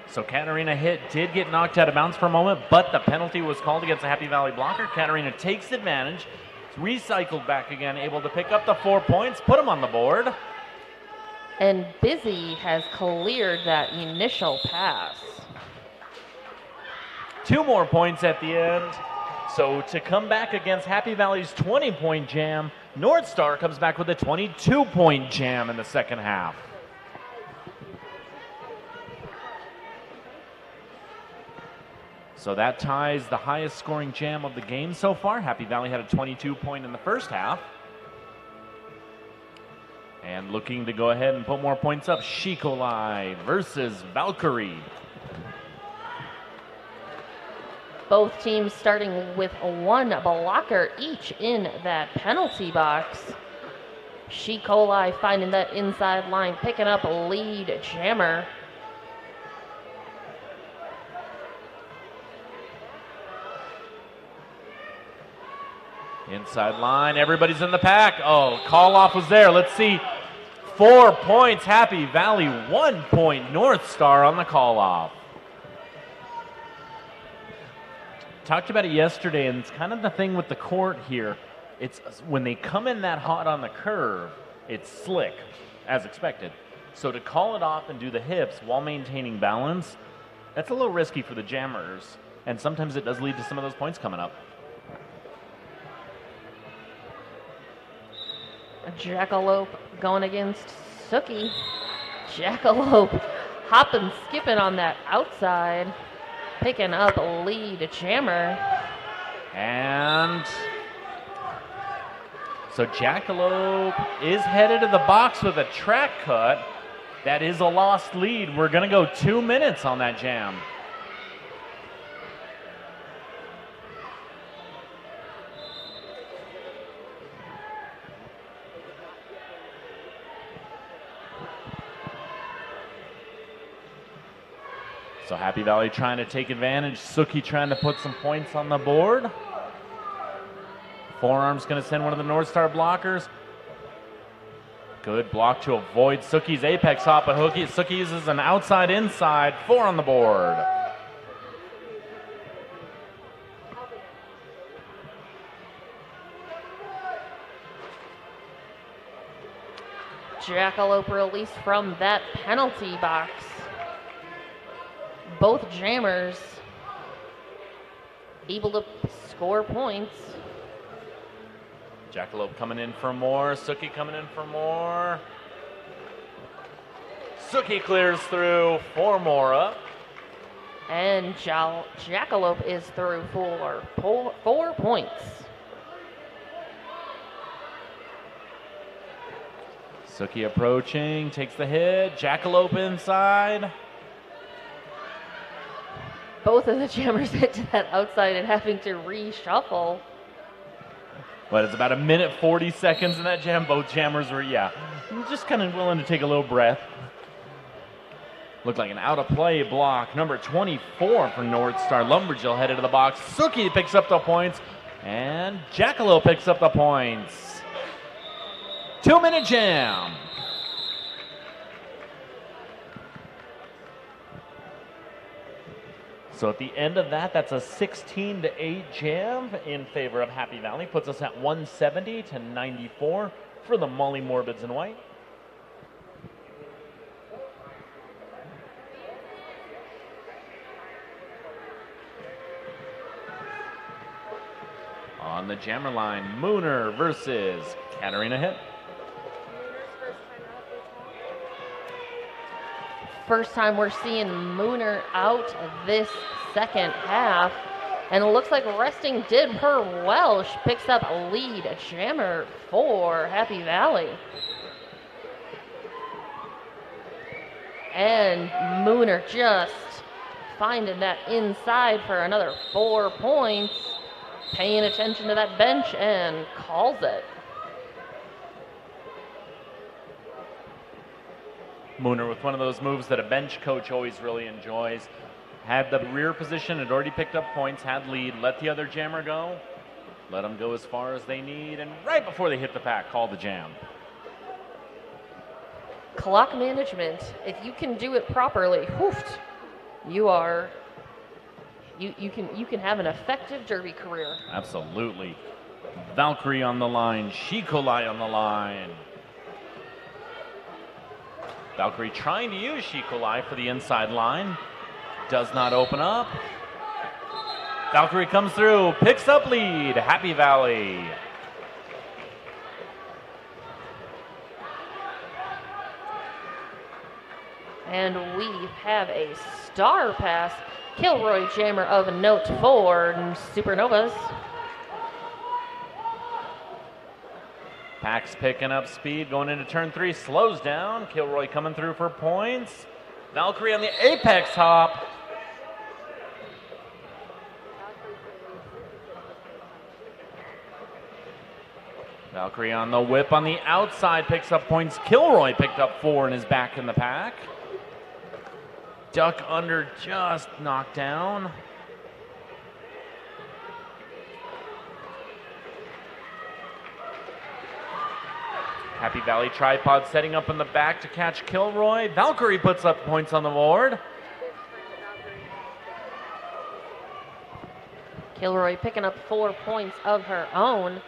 So Katarina Hit did get knocked out of bounds for a moment, but the penalty was called against the Happy Valley blocker. Katarina takes advantage. Recycled back again, able to pick up the 4 points, put them on the board. And Busy has cleared that initial pass. 2 more points at the end. So to come back against Happy Valley's 20-point jam, North Star comes back with a 22-point jam in the second half. So that ties the highest scoring jam of the game so far. Happy Valley had a 22-point in the first half. And looking to go ahead and put more points up, Shikolai versus Valkyrie. Both teams starting with 1 blocker each in that penalty box. Shikolai finding that inside line, picking up a lead jammer. Inside line, everybody's in the pack. Oh, call off was there. Let's see. 4 points, Happy Valley. 1 point, North Star on the call off. talked about it yesterday, and it's kind of the thing with the court here. It's when they come in that hot on the curve, it's slick, as expected. So to call it off and do the hips while maintaining balance, that's a little risky for the jammers. And sometimes it does lead to some of those points coming up. Jackalope going against Sookie. Jackalope hopping, skipping on that outside, picking up a lead jammer. And so Jackalope is headed to the box with a track cut. That is a lost lead. We're going to go 2 minutes on that jam. So Happy Valley trying to take advantage. Sookie trying to put some points on the board. Forearm's going to send one of the North Star blockers. Good block to avoid Sookie's apex hop, but Sookie uses an outside-inside, 4 on the board. Jackalope released from that penalty box. Both jammers able to score points. Jackalope coming in for more. Sookie coming in for more. Sookie clears through, 4 more up. And Jackalope is through for 4 points. Sookie approaching, takes the hit. Jackalope inside. Both of the jammers hit to that outside and having to reshuffle. But it's about 1:40 in that jam. Both jammers were, just kind of willing to take a little breath. Looked like an out-of-play block. Number 24 for North Star. Lumberjill headed to the box. Sookie picks up the points. And Jackalope picks up the points. 2-minute jam. So at the end of that, that's a 16-8 jam in favor of Happy Valley. Puts us at 170-94 for the Molly Morbids in white. On the jammer line, Mooner versus Katarina Hit. First time we're seeing Mooner out this second half. And it looks like resting did her well. She picks up a lead, a jammer for Happy Valley. And Mooner just finding that inside for another 4 points. Paying attention to that bench and calls it. Mooner with one of those moves that a bench coach always really enjoys. Had the rear position, had already picked up points, had lead, let the other jammer go, let them go as far as they need, and right before they hit the pack, call the jam. Clock management, if you can do it properly, hoofed, you can have an effective derby career. Absolutely. Valkyrie on the line, Shikolai on the line. Valkyrie trying to use Shikolai for the inside line. Does not open up. Valkyrie comes through, picks up lead, Happy Valley. And we have a star pass. Kilroy jammer of note for Supernovas. Pax picking up speed, going into turn 3, slows down. Kilroy coming through for points. Valkyrie on the apex hop. Valkyrie on the whip on the outside, picks up points. Kilroy picked up 4 and is back in the pack. Duck under, just knocked down. Happy Valley tripod setting up in the back to catch Kilroy. Valkyrie puts up points on the board. Kilroy picking up 4 points of her own.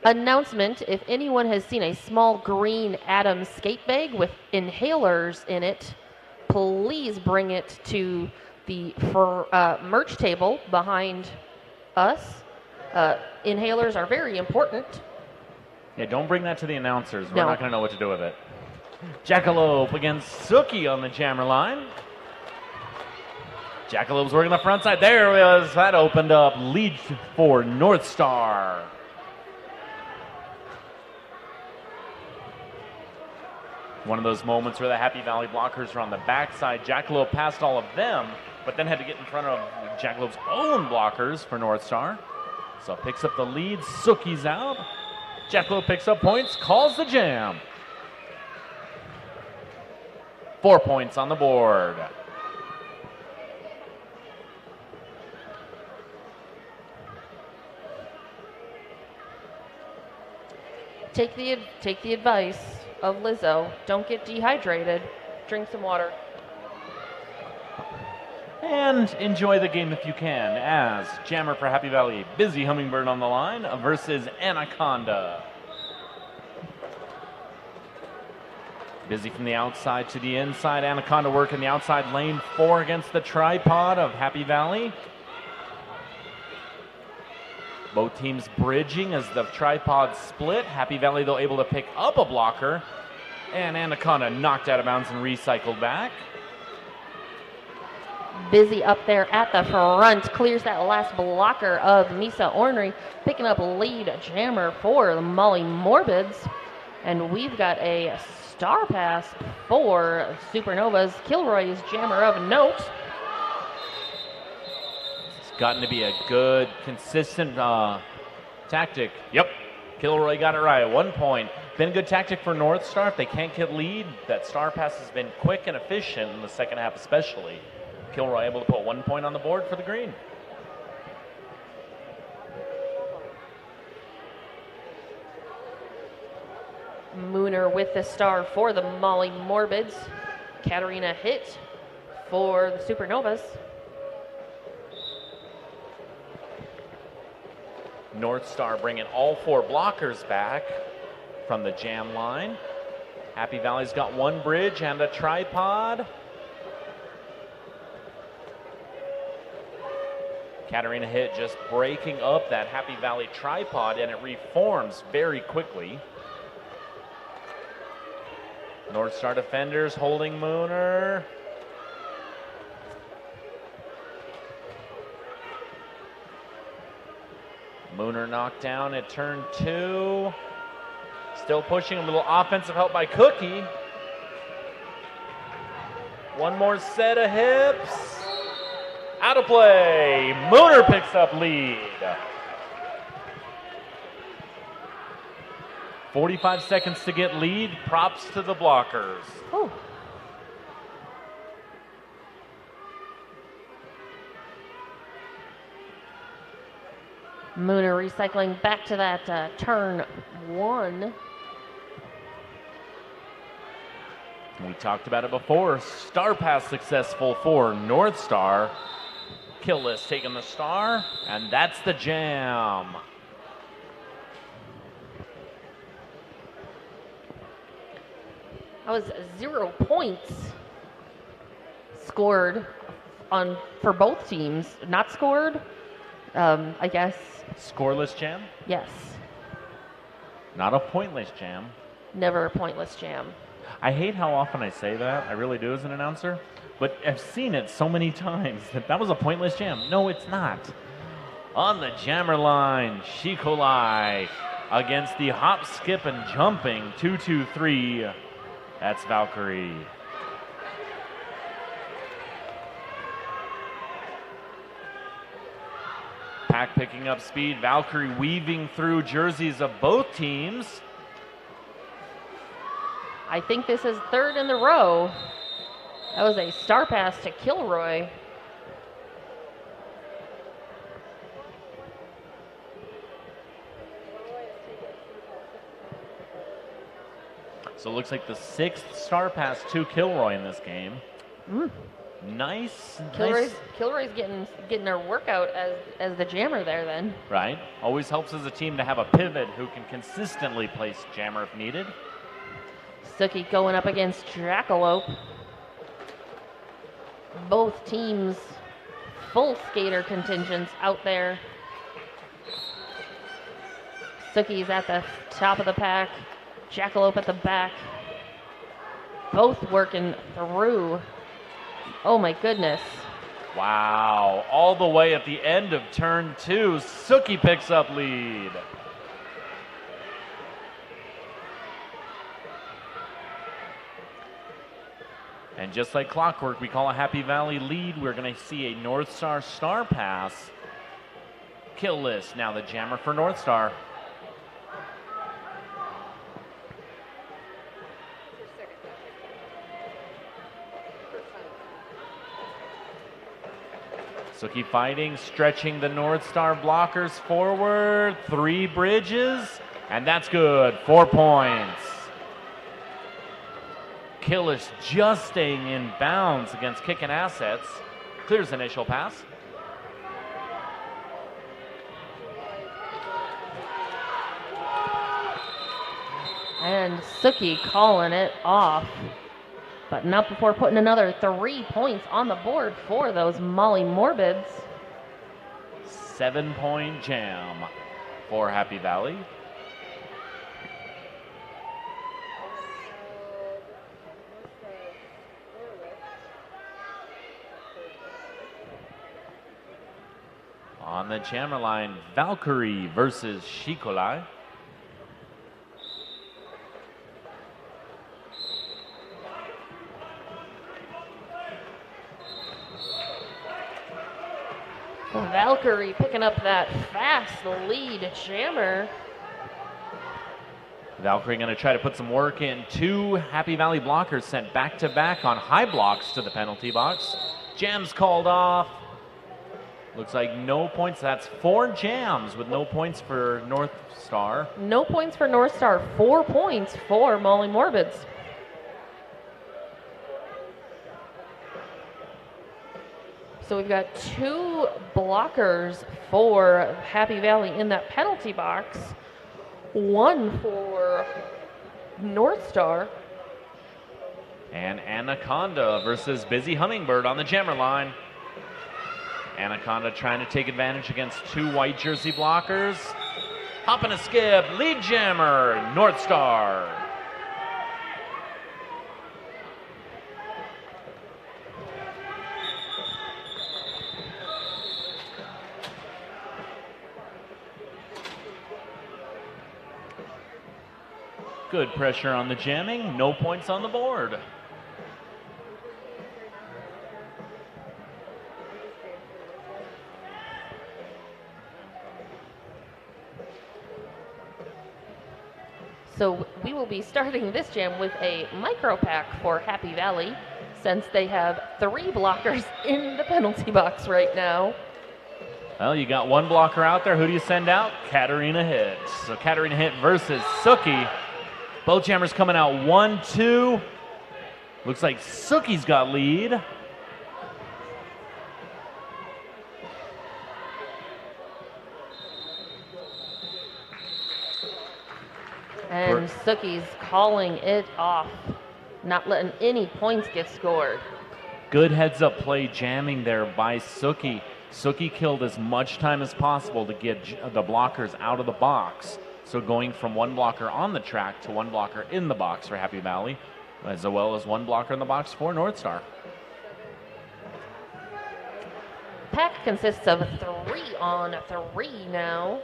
Announcement, if anyone has seen a small green Adams skate bag with inhalers in it, please bring it to the merch table behind us. Inhalers are very important. Yeah, don't bring that to the announcers. We're No. not going to know what to do with it. Jackalope against Suki on the jammer line. Jackalope's working the front side. There it was. That opened up. Lead for North Star. One of those moments where the Happy Valley blockers are on the backside. Jackalope passed all of them, but then had to get in front of Jackalope's own blockers for North Star. So picks up the lead. Suki's out. Jackalope picks up points, calls the jam. 4 points on the board. Take the advice of Lizzo. Don't get dehydrated. Drink some water. And enjoy the game if you can, as jammer for Happy Valley, Busy Hummingbird on the line versus Anaconda. Busy from the outside to the inside. Anaconda working the outside lane 4 against the tripod of Happy Valley. Both teams bridging as the tripod split. Happy Valley, though, able to pick up a blocker. And Anaconda knocked out of bounds and recycled back. Busy up there at the front, clears that last blocker of Misa Ornery, picking up lead jammer for the Molly Morbids. And we've got a star pass for Supernovas. Kilroy's jammer of note. It's gotten to be a good, consistent tactic. Yep, Kilroy got it right. 1 point. Been a good tactic for North Star. If they can't get lead, that star pass has been quick and efficient in the second half especially. Kilroy able to put 1 point on the board for the green. Mooner with the star for the Molly Morbids. Katarina hit for the Supernovas. North Star bringing all 4 blockers back from the jam line. Happy Valley's got 1 bridge and a tripod. Katarina hit just breaking up that Happy Valley tripod, and it reforms very quickly. North Star defenders holding Mooner. Mooner knocked down at turn 2. Still pushing, a little offensive help by Cookie. One more set of hips. Out of play. Mooner picks up lead. 45 seconds to get lead. Props to the blockers. Ooh. Mooner recycling back to that turn 1. We talked about it before. Star pass successful for North Star. Kill list taking the star, and that's the jam. That was 0 points scored for both teams. Not scored, I guess. Scoreless jam? Yes. Not a pointless jam. Never a pointless jam. I hate how often I say that. I really do as an announcer. But I've seen it so many times that was a pointless jam. No, it's not. On the jammer line, Shikolai against the hop, skip, and jumping 2-2-3. That's Valkyrie. Pack picking up speed. Valkyrie weaving through jerseys of both teams. I think this is 3rd in the row. That was a star pass to Kilroy. So it looks like the 6th star pass to Kilroy in this game. Nice. Kilroy's getting their workout as the jammer there then. Right. Always helps as a team to have a pivot who can consistently place jammer if needed. Suki going up against Jackalope. Both teams full skater contingents out there. Suki's at the top of the pack. Jackalope at the back. Both working through. Oh my goodness. Wow. All the way at the end of turn 2, Suki picks up lead. And just like clockwork, we call a Happy Valley lead. We're going to see a North Star star pass. Kill list. Now the jammer for North Star. Suki fighting, stretching the North Star blockers forward. 3 bridges, and that's good. 4 points. Killish just staying in bounds against kicking assets. Clears initial pass. And Suki calling it off. But not before putting another 3 points on the board for those Molly Morbids. 7-point jam for Happy Valley. On the jammer line, Valkyrie versus Shikolai. Valkyrie picking up that fast lead jammer. Valkyrie going to try to put some work in. 2 Happy Valley blockers sent back to back on high blocks to the penalty box. Jams called off. Looks like no points. That's 4 jams with no points for North Star. No points for North Star. 4 points for Molly Morbids. So we've got 2 blockers for Happy Valley in that penalty box. 1 for North Star. And Anaconda versus Busy Hummingbird on the jammer line. Anaconda trying to take advantage against 2 white jersey blockers. Hop and a skip, lead jammer, North Star. Good pressure on the jamming, no points on the board. So we will be starting this jam with a micro pack for Happy Valley, since they have 3 blockers in the penalty box right now. Well, you got 1 blocker out there. Who do you send out? Katarina Hit. So Katarina Hit versus Suki. Both jammers coming out 1-2. Looks like Suki's got lead. And Suki's calling it off, not letting any points get scored. Good heads-up play jamming there by Suki. Suki killed as much time as possible to get the blockers out of the box. So going from 1 blocker on the track to 1 blocker in the box for Happy Valley, as well as 1 blocker in the box for North Star. Pack consists of 3 on 3 now.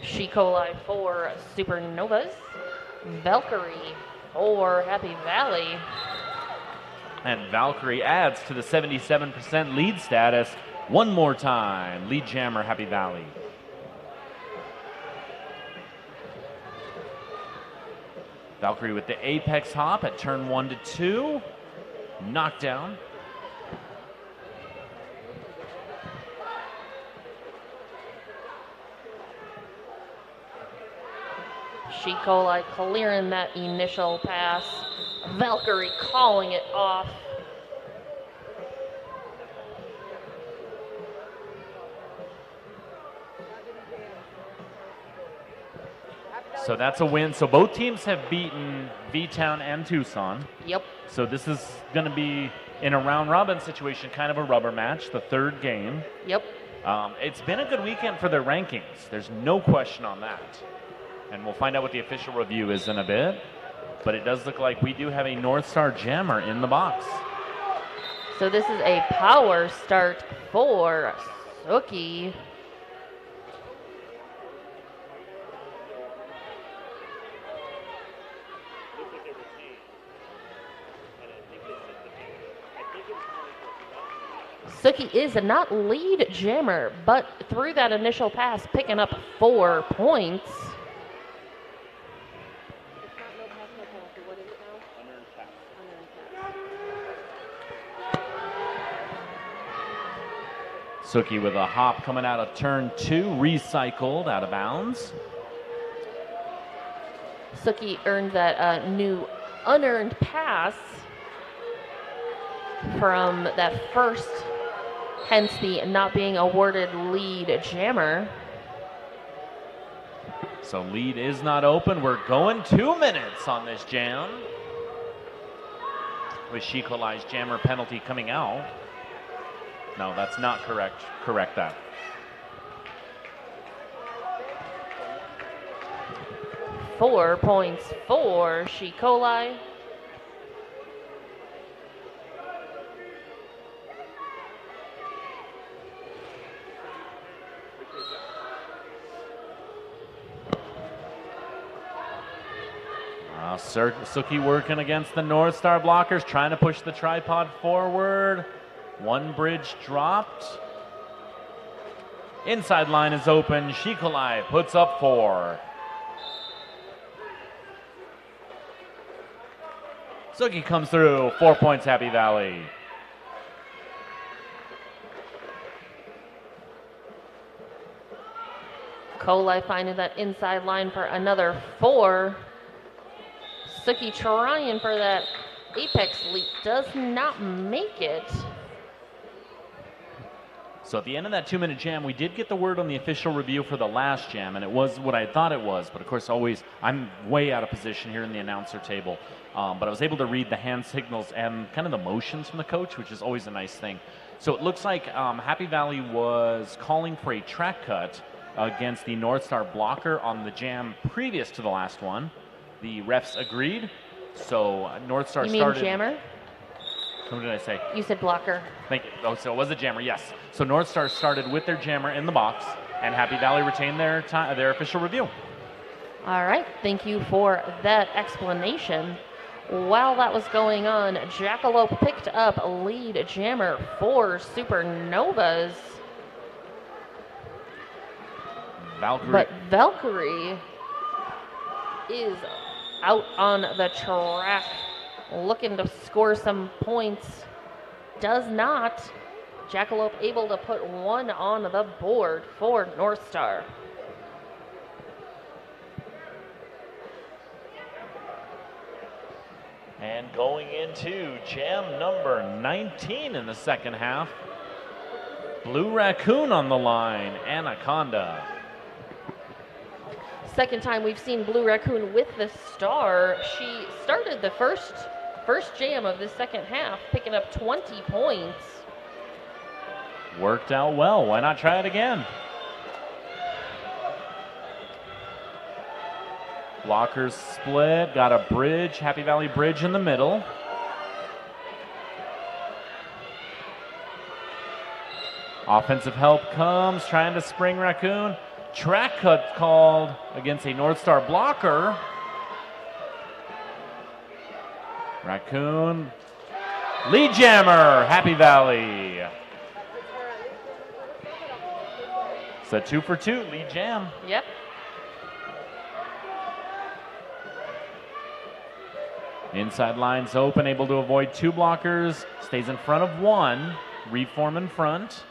Shikolai for Supernovas. Valkyrie for Happy Valley. And Valkyrie adds to the 77% lead status. One more time, lead jammer Happy Valley. Valkyrie with the apex hop at turn 1 to 2. Knockdown. Shikola clearing that initial pass. Valkyrie calling it off. So that's a win. So both teams have beaten V-Town and Tucson. Yep. So this is going to be, in a round robin situation, kind of a rubber match, the third game. Yep. It's been a good weekend for their rankings. There's no question on that. And we'll find out what the official review is in a bit. But it does look like we do have a North Star jammer in the box. So this is a power start for Suki. Suki is not lead jammer, but through that initial pass, picking up 4 points. Suki with a hop coming out of turn 2, recycled out of bounds. Suki earned that new unearned pass from that first, hence the not being awarded lead jammer. So lead is not open. We're going 2 minutes on this jam. With Shikolai's jammer penalty coming out. No, that's not correct. Correct that. Four points for Shikolai. Suki working against the North Star blockers, trying to push the tripod forward. One bridge dropped. Inside line is open. Shikolai puts up 4. Suki comes through. 4 points, Happy Valley. Kolai finding that inside line for another 4. Suki trying for that apex leap, does not make it. So at the end of that 2-minute jam, we did get the word on the official review for the last jam, and it was what I thought it was. But of course, always, I'm way out of position here in the announcer table. But I was able to read the hand signals and kind of the motions from the coach, which is always a nice thing. So it looks like Happy Valley was calling for a track cut against the North Star blocker on the jam previous to the last one. The refs agreed. So North Star started. You mean jammer? What did I say? You said blocker. Thank you. Oh, so it was a jammer, yes. So North Star started with their jammer in the box, and Happy Valley retained their official review. All right, thank you for that explanation. While that was going on, Jackalope picked up a lead jammer for Supernovas. Valkyrie. But Valkyrie is out on the track looking to score some points. Does not. Jackalope able to put 1 on the board for North Star. And going into jam number 19 in the second half. Blue Raccoon on the line, Anaconda. Second time we've seen Blue Raccoon with the star. She started the first jam of the second half, picking up 20 points. Worked out well. Why not try it again? Blockers split. Got a bridge. Happy Valley bridge in the middle. Offensive help comes. Trying to spring Raccoon. Track cut called against a North Star blocker. Raccoon. Lead jammer. Happy Valley. It's a 2 for 2 lead jam. Yep. Inside lines open, able to avoid 2 blockers. Stays in front of 1. Reform in front.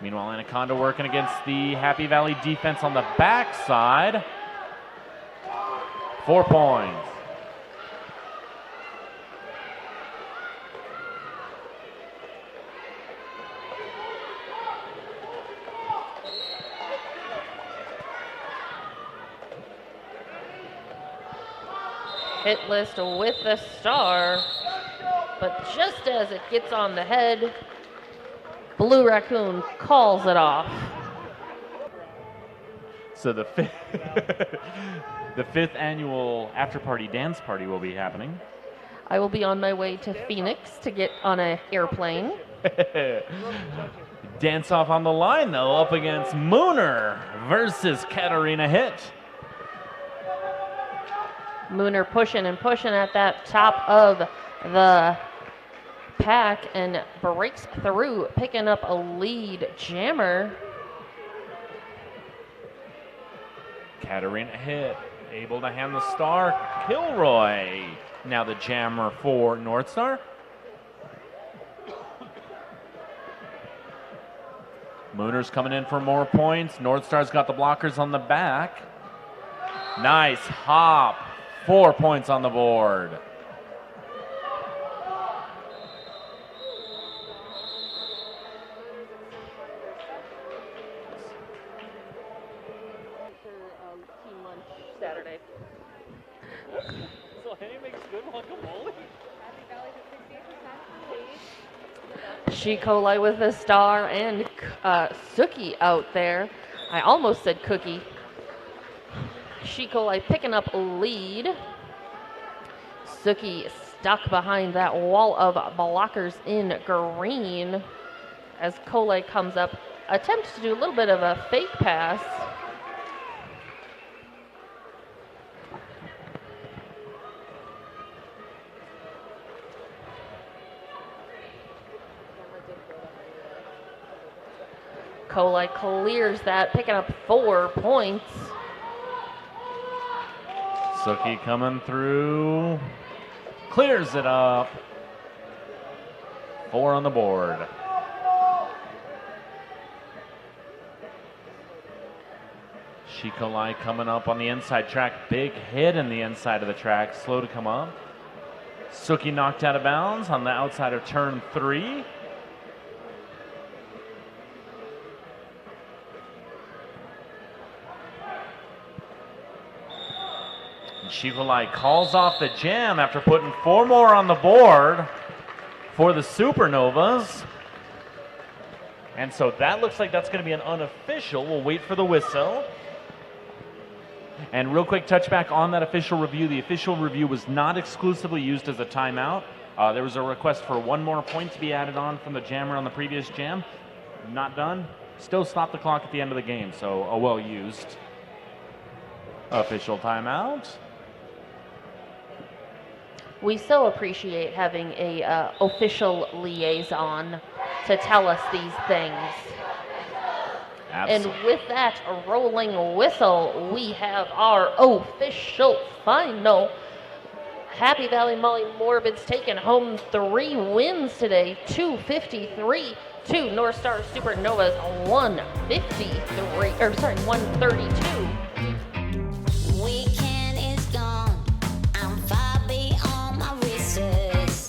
Meanwhile, Anaconda working against the Happy Valley defense on the backside. 4 points. Hit list with the star, but just as it gets on the head, Blue Raccoon calls it off. So the fifth annual after party dance party will be happening. I will be on my way to Phoenix to get on an airplane. Dance off on the line though, up against Mooner versus Katarina Hit. Mooner pushing and pushing at that top of the pack and breaks through, picking up a lead jammer. Katarina Hit able to hand the star. Kilroy now the jammer for North Star. Mooner's coming in for more points. North Star's got the blockers on the back. Nice hop. 4 points on the board. Team lunch Saturday. So Henny makes good guacamole. She Coli with the star and Suki out there. I almost said Cookie. She Coli picking up lead. Suki stuck behind that wall of blockers in green as Coli comes up, attempts to do a little bit of a fake pass. Coli clears that, picking up 4 points. Suki coming through. Clears it up. 4 on the board. Shikolai coming up on the inside track. Big hit in the inside of the track. Slow to come up. Suki knocked out of bounds on the outside of turn 3. Shikolai calls off the jam after putting 4 more on the board for the Supernovas. And so that looks like that's going to be an unofficial. We'll wait for the whistle. And real quick touch back on that official review. The official review was not exclusively used as a timeout. There was a request for 1 more point to be added on from the jammer on the previous jam. Not done. Still stop the clock at the end of the game. So a well-used official timeout. We so appreciate having a official liaison to tell us these things. Absolutely. And with that rolling whistle, we have our official final. Happy Valley Molly Morbids taking home 3 wins today, 253 to North Star Supernovas 132. Weekend is gone. I'm far beyond my wishes.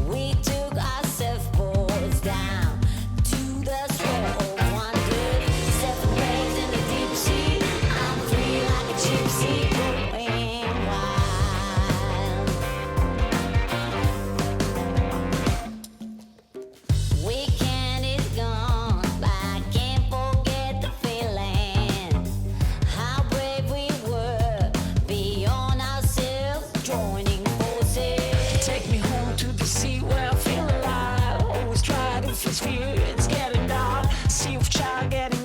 We took our surfboards down to the swell of wonder. 7 days in the deep sea. I'm free like a gypsy going wild. Weekend is gone, but I can't forget the feeling. How brave we were, beyond ourselves, joining forces. Take me home to the sea where I feel alive. Always try to feel it's getting dark. See if child getting